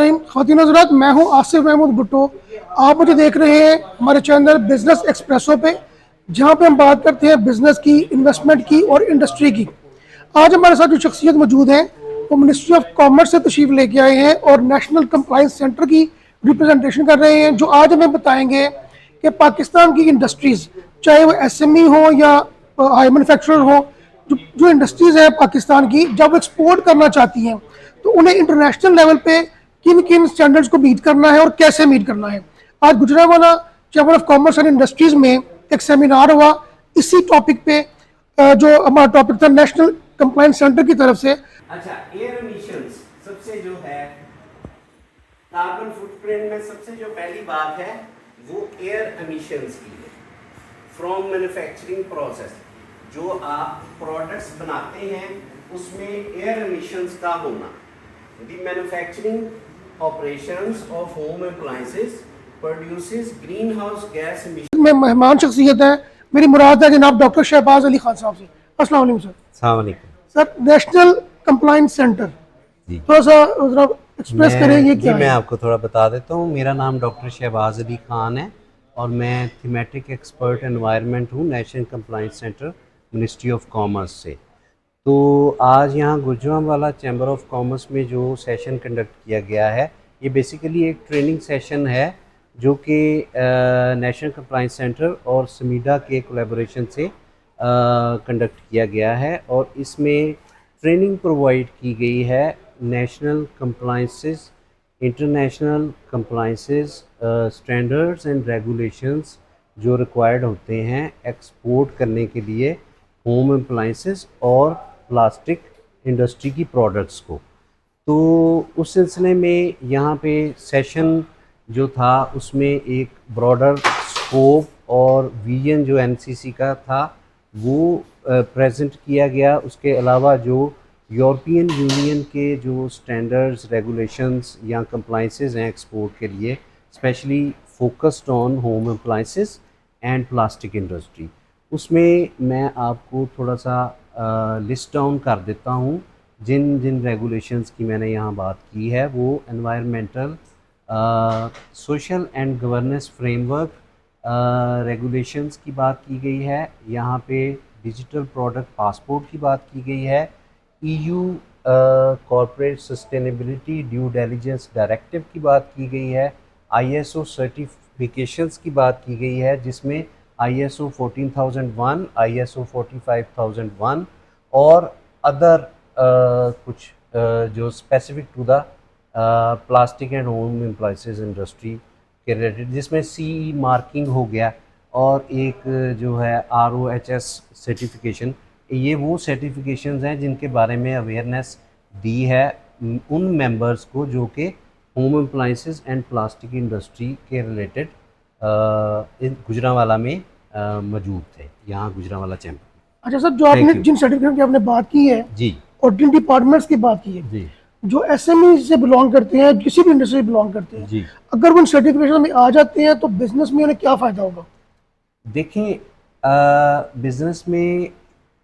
रहीम। ख़वातीन हज़रात, मैं हूं आसिफ महमूद भुट्टो। आप मुझे देख रहे हैं हमारे चैनल बिज़नेस एक्सप्रेसो पे, जहां पे हम बात करते हैं बिज़नेस की, इन्वेस्टमेंट की और इंडस्ट्री की। आज हमारे साथ जो शख्सियत मौजूद हैं वो मिनिस्ट्री ऑफ कॉमर्स से तशरीफ़ लेके आए हैं और नेशनल कंप्लाइंस सेंटर की रिप्रेजेंटेशन कर रहे हैं, जो आज हमें बताएंगे कि पाकिस्तान की इंडस्ट्रीज़, चाहे वो SME हो या हाई मैनुफैक्चरर हो, जो इंडस्ट्रीज़ हैं पाकिस्तान की, जब वो एक्सपोर्ट करना चाहती हैं तो उन्हें इंटरनेशनल लेवल पे किन किन स्टैंडर्ड्स को मीट करना है और कैसे मीट करना है। आज Gujranwala chamber of commerce and industries में एक सेमिनार हुआ इसी टॉपिक पे, जो हमारा टॉपिक था नेशनल कंप्लायंस सेंटर की तरफ से। अच्छा, एयर एमिशंस सबसे जो है कार्बन फुटप्रिंट में सबसे जो पहली बात है वो एयर एमिशंस की है। फ्रॉम मैन्युफैक्चरिंग प्रोसेस, जो आप प्रोडक्ट्स बनाते हैं उसमें एयर एमिशंस का होना। The manufacturing operations of home appliances produces green house gas emission. में मेहमान शख्सियत है, मेरी मुराद है जनाब डॉक्टर शहबाज अली खान साहब से। अस्सलाम वालेकुम सर। अस्सलाम वालेकुम सर, नेशनल कंप्लायंस सेंटर, जी। थोड़ा सा जरा एक्सप्रेस करें ये क्या मैं है? आपको थोड़ा बता देता हूँ। मेरा नाम डॉक्टर शहबाज अली खान है और मैं थीमेटिक एक्सपर्ट एनवायरनमेंट हूँ national compliance centre ministry of commerce से। तो आज यहाँ गुजरांवाला चैम्बर ऑफ कॉमर्स में जो सेशन कंडक्ट किया गया है, ये बेसिकली एक ट्रेनिंग सेशन है जो कि नेशनल कंप्लायंस सेंटर और समीडा के कोलैबोरेशन से कंडक्ट किया गया है। और इसमें ट्रेनिंग प्रोवाइड की गई है national compliances, international compliances, standards and regulations जो रिक्वायर्ड होते हैं एक्सपोर्ट करने के लिए होम अप्लायंसेस और प्लास्टिक इंडस्ट्री की प्रोडक्ट्स को। तो उस सिलसिले में यहाँ पे सेशन जो था उसमें एक ब्रॉडर स्कोप और विजन जो NCC का था वो प्रेजेंट किया गया। उसके अलावा जो यूरोपियन यूनियन के जो स्टैंडर्ड्स, रेगुलेशंस या कंप्लायंसेस हैं एक्सपोर्ट के लिए, specially focused on home appliances and plastic industry, उसमें मैं आपको थोड़ा सा लिस्ट डाउन कर देता हूँ। जिन जिन रेगुलेशंस की मैंने यहाँ बात की है वो environmental, social and governance framework regulations की बात की गई है। यहाँ पे डिजिटल प्रोडक्ट पासपोर्ट की बात की गई है। EU corporate sustainability due diligence directive की बात की गई है। ISO सर्टिफिकेशंस की बात की गई है, जिसमें ISO 14001, ISO 45001 और अदर कुछ जो specific to the plastic and home appliances industry के रिलेटेड, जिसमें CE मार्किंग हो गया और एक जो है ROHS सर्टिफिकेशन। ये वो सर्टिफिकेशंस हैं जिनके बारे में अवेयरनेस दी है उन मेंबर्स को जो कि home appliances and plastic industry के रिलेटेड गुजरांवाला में मौजूद थे, यहाँ गुजरांवाला चैम्बर। अच्छा सर, जो आपने जिन सर्टिफिकेट की आपने बात की है जी और जिन डिपार्टमेंट्स की बात की है, जी जो SME से बिलोंग करते हैं, किसी भी इंडस्ट्री से बिलोंग करते हैं, जी, अगर वो उन सर्टिफिकेशन में आ जाते हैं तो बिजनेस में उन्हें क्या फ़ायदा होगा? देखें, बिज़नेस में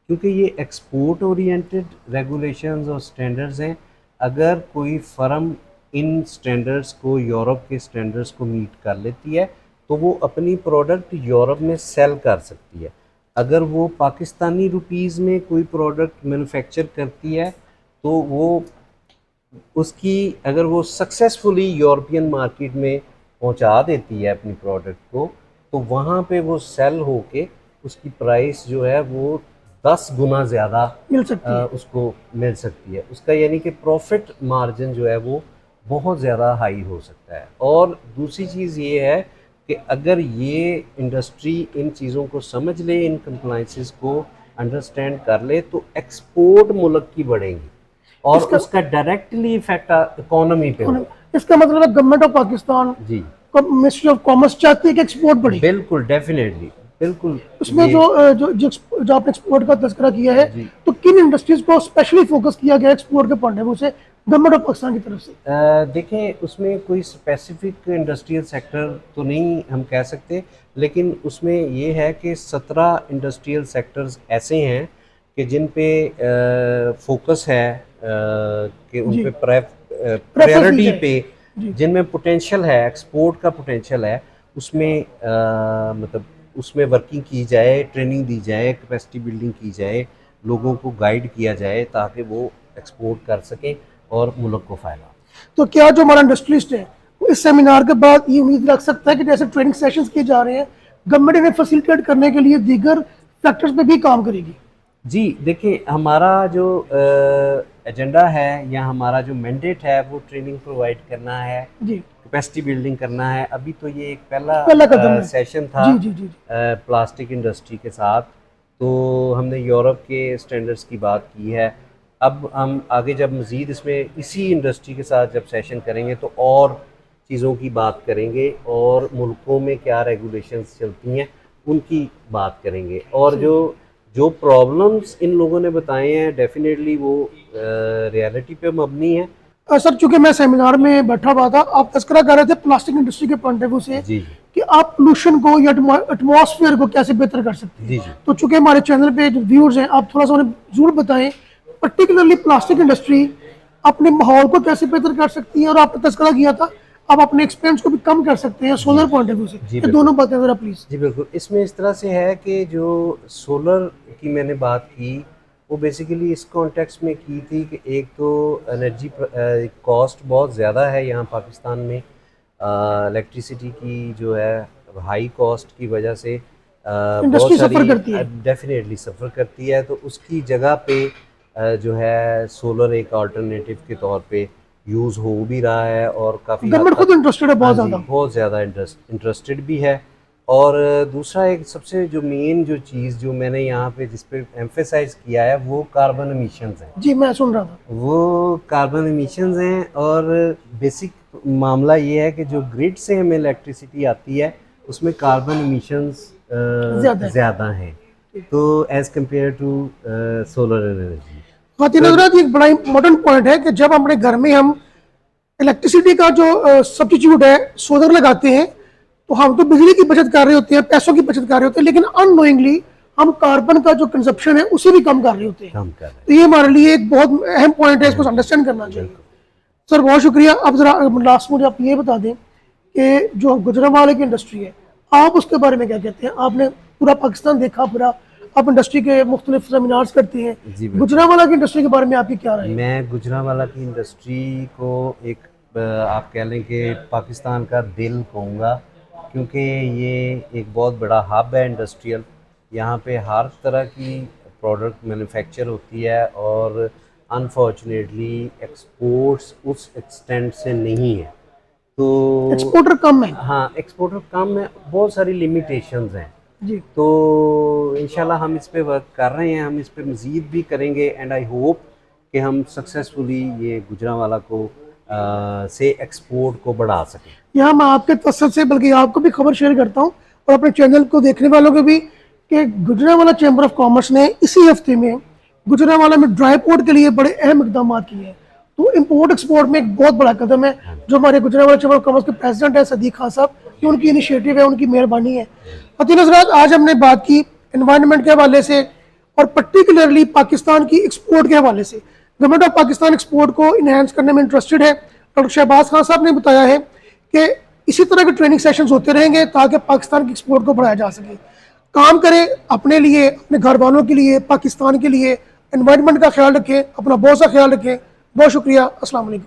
क्योंकि ये एक्सपोर्ट ओरिएंटेड रेगुलेशंस और स्टैंडर्ड्स हैं, अगर कोई फर्म इन स्टैंडर्ड्स को, यूरोप के स्टैंडर्ड्स को मीट कर लेती है तो वो अपनी प्रोडक्ट यूरोप में सेल कर सकती है। अगर वो पाकिस्तानी रुपीज़ में कोई प्रोडक्ट मैन्युफैक्चर करती है तो वो उसकी, अगर वो सक्सेसफुली यूरोपियन मार्केट में पहुंचा देती है अपनी प्रोडक्ट को, तो वहाँ पे वो सेल होके उसकी प्राइस जो है वो 10 गुना ज़्यादा मिल सकती है। उसको मिल सकती है। उसका यानी कि प्रॉफिट मार्जिन जो है वो बहुत ज़्यादा हाई हो सकता है। और दूसरी चीज़ ये है कि अगर ये इंडस्ट्री इन चीज़ों को समझ ले, इन कंप्लायंसेस को अंडरस्टैंड कर ले, तो एक्सपोर्ट मुल्क की बढ़ेंगी और उसका डायरेक्टली इफेक्ट इकोनॉमी पे होगा। इसका मतलब है गवर्नमेंट ऑफ पाकिस्तान, जी, मिनिस्ट्री ऑफ कॉमर्स चाहती है कि एक्सपोर्ट बढ़े। बिल्कुल, डेफिनेटली, बिल्कुल। उसमें जो आपने एक्सपोर्ट का तज़किरा किया है, तो किन इंडस्ट्रीज को स्पेशली फोकस किया गया एक्सपोर्ट के पॉइंट ऑफ व्यू से गवर्नमेंट ऑफ पाकिस्तान की तरफ से? देखें, उसमें कोई स्पेसिफिक इंडस्ट्रियल सेक्टर तो नहीं हम कह सकते, लेकिन उसमें ये है कि 17 इंडस्ट्रियल सेक्टर्स ऐसे हैं कि जिन पे फोकस है कि उन पे प्रायोरिटी पे جن میں پوٹینشیل ہے، ایکسپورٹ کا پوٹینشیل ہے، اس میں مطلب اس میں ورکنگ کی جائے، ٹریننگ دی جائے، کیپیسٹی بلڈنگ کی جائے، لوگوں کو گائیڈ کیا جائے تاکہ وہ ایکسپورٹ کر سکیں اور ملک کو فائدہ. تو کیا جو ہمارا انڈسٹریسٹ ہے وہ اس سیمینار کے بعد یہ امید رکھ سکتا ہے کہ جیسے ٹریننگ سیشنز کیے جا رہے ہیں گورنمنٹ انہیں فیسیلیٹیٹ کرنے کے لیے دیگر فیکٹرز پہ بھی کام کرے گی؟ جی دیکھیں، ہمارا جو ایجنڈا ہے یا ہمارا جو مینڈیٹ ہے وہ ٹریننگ پرووائڈ کرنا ہے، جی کیپیسٹی بلڈنگ کرنا ہے. ابھی تو یہ ایک پہلا پہلا قدم ہے. سیشن تھا جی جی جی پلاسٹک انڈسٹری کے ساتھ، تو ہم نے یورپ کے اسٹینڈرڈس کی بات کی ہے. اب ہم آگے جب مزید اس میں اسی انڈسٹری کے ساتھ جب سیشن کریں گے تو اور چیزوں کی بات کریں گے اور ملکوں میں کیا ریگولیشنز چلتی ہیں ان کی بات کریں گے. اور جو پرابلمس ان لوگوں نے بتائے ہیں ڈیفینیٹلی وہ ریالٹی پہ مبنی ہے. سر چونکہ میں سیمینار میں بیٹھا ہوا تھا، آپ تذکرہ کر رہے تھے پلاسٹک انڈسٹری کے پوائنٹ آف ویو سے جی کہ آپ پولوشن کو یا ایٹماسفیئر کو کیسے بہتر کر سکتے ہیں. جی تو چونکہ ہمارے چینل پہ جو ویورز ہیں آپ تھوڑا سا انہیں ضرور بتائیں پرٹیکولرلی پلاسٹک انڈسٹری اپنے ماحول کو کیسے بہتر کر سکتی ہے، اور آپ نے تذکرہ کیا تھا آپ اپنے ایکسپینس کو بھی کم کر سکتے ہیں سولر پوائنٹ آف ویو سے. یہ دونوں باتیں ذرا پلیز. جی بالکل. اس میں اس طرح سے ہے کہ جو سولر کی میں نے بات کی وہ بیسیکلی اس کانٹیکس میں کی تھی کہ ایک تو انرجی کاسٹ بہت زیادہ ہے یہاں پاکستان میں، الیکٹریسٹی کی جو ہے ہائی کاسٹ کی وجہ سے بہت ساری ڈیفینیٹلی سفر کرتی ہے. تو اس کی جگہ پہ جو ہے سولر ایک آلٹرنیٹیو کے طور پہ یوز ہو بھی رہا ہے اور کافی گورنمنٹ خود انٹرسٹڈ ہے بہت زیادہ انٹرسٹڈ بھی ہے. اور دوسرا ایک سب سے جو مین جو چیز جو میں نے یہاں پہ جس پہ ایمفیسائز کیا ہے وہ کاربن امیشنز ہیں. جی میں سن رہا تھا. وہ کاربن امیشنز ہیں اور بیسک معاملہ یہ ہے کہ جو گریڈ سے ہمیں الیکٹریسٹی آتی ہے اس میں کاربن امیشنز زیادہ ہیں تو as compared to solar energy. خواتین حضرات یہ ایک بڑا امپورٹنٹ پوائنٹ ہے کہ جب اپنے گھر میں ہم الیکٹریسٹی کا جو سبسٹیٹیوٹ ہے سولر لگاتے ہیں تو ہم تو بجلی کی بچت کر رہے ہوتے ہیں، پیسوں کی بچت کر رہے ہوتے ہیں، لیکن ان نوئنگلی ہم کاربن کا جو کنزپشن ہے اسے بھی کم کر رہے ہوتے ہیں. تو یہ ہمارے لیے ایک بہت اہم پوائنٹ ہے، اس کو انڈرسٹینڈ کرنا چاہیے. سر بہت شکریہ. اب ذرا لاسٹ مجھے آپ یہ بتا دیں کہ جو گجرانوالے کی انڈسٹری ہے آپ اس کے بارے میں کیا کہتے ہیں؟ آپ نے پورا پاکستان دیکھا، پورا آپ انڈسٹری کے مختلف سیمینارز کرتے ہیں، گجرانوالہ کی انڈسٹری کے بارے میں آپ کی کیا رائے ہے؟ میں گجرانوالہ کی انڈسٹری کو ایک آپ کہہ لیں کہ پاکستان کا دل کہوں گا، کیونکہ یہ ایک بہت بڑا ہب ہے انڈسٹریل. یہاں پہ ہر طرح کی پروڈکٹ مینوفیکچر ہوتی ہے اور انفارچونیٹلی ایکسپورٹس اس ایکسٹینٹ سے نہیں ہے. تو ایکسپورٹر کم ہے. ہاں ایکسپورٹر کم ہے، بہت ساری لیمیٹیشنز ہیں. جی تو انشاءاللہ ہم اس پہ ورک کر رہے ہیں، ہم اس پہ مزید بھی کریں گے اینڈ آئی ہوپ کہ ہم سکسیسفلی یہ گجرانوالہ کو سے ایکسپورٹ کو بڑھا سکیں. یہاں میں آپ کے توسط سے بلکہ آپ کو بھی خبر شیئر کرتا ہوں اور اپنے چینل کو دیکھنے والوں کو بھی کہ گجرانوالہ چیمبر آف کامرس نے اسی ہفتے میں گجرانوالہ میں ڈرائی پورٹ کے لیے بڑے اہم اقدامات کیے ہیں. تو امپورٹ ایکسپورٹ میں ایک بہت بڑا قدم ہے جو ہمارے گجرانوالہ چیمبر آف کامرس کے پریزیڈنٹ ہیں صدیق خان صاحب، یہ ان کی انیشیٹو ہے، ان کی مہربانی ہے. خواتین حضرات آج ہم نے بات کی انوائرمنٹ کے حوالے سے اور پرٹیکولرلی پاکستان کی ایکسپورٹ کے حوالے سے. گورنمنٹ آف پاکستان ایکسپورٹ کو انہینس کرنے میں انٹرسٹڈ ہے. ڈاکٹر شہباز خان صاحب نے بتایا ہے کہ اسی طرح کے ٹریننگ سیشنز ہوتے رہیں گے تاکہ پاکستان کی ایکسپورٹ کو بڑھایا جا سکے. کام کریں اپنے لیے، اپنے گھر والوں کے لیے، پاکستان کے لیے، انوائرمنٹ کا خیال رکھیں، اپنا بہت سا خیال رکھیں. بہت شکریہ. السلام علیکم.